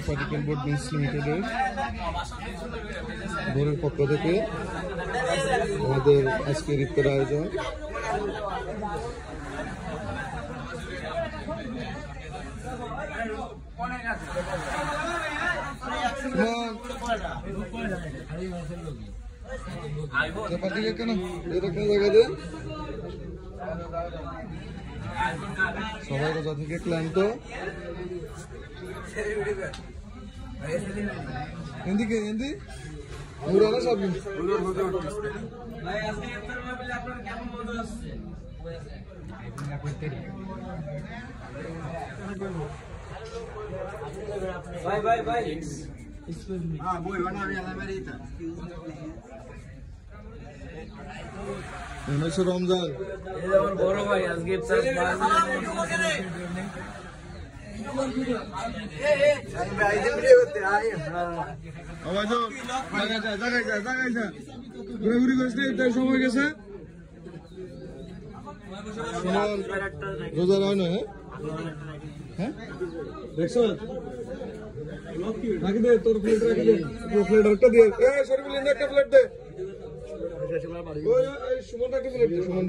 Particle board বিলস লিমিটেডের বোর্ডের পক্ষ থেকে আমাদের আজকের ইফতার আয়োজন। কেন এরকম জায়গা দেন সবাই রোজা থেকে ক্লান্ত। এদিকে এদি মুরানা সব ভাই ভাই ভাই এক্সকিউজ মি হ্যাঁ বই বানাবি আলামারিটা রমজান এই আমার বড় ভাই আজকে ইফতার সময় গেছে রোজা হয় না। হ্যাঁ দেখছো রাখি দে তোর প্লেট রাখি দে প্লেট একটা দিয়ে শরীফুল একটা প্লেট দে সুমন একটা প্লেট দে সুমন